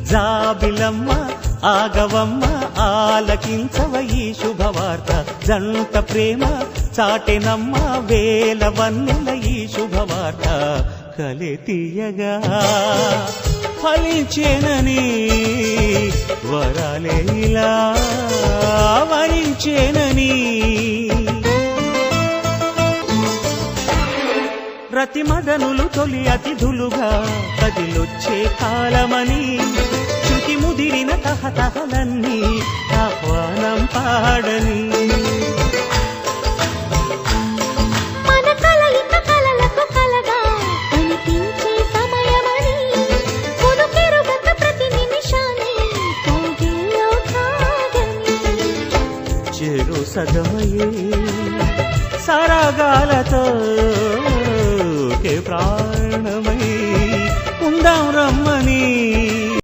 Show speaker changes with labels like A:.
A: జాబిలమ్మ ఆగవమ్మ ఆలకించవ ఈ శుభవార్త జంట ప్రేమ చాటెనమ్మ వేల వన్నెల ఈ శుభవార్త కలే తీయగా ఫలించేనని వరాలే ఇలా వరించేనని రతి మదనులు తొలి అతిథులుగా కదిలొచ్చే కాలమని శృతి ముదిరిన తహతహలన్నీ ఆహ్వానం పాడని
B: మన కలయిక కలలకు కలగా కనిపించే సమయమని కొనుకెరుగక ప్రతి నిమిషాన్ని కోగిల్లో కాగని
A: చెరు సగమయే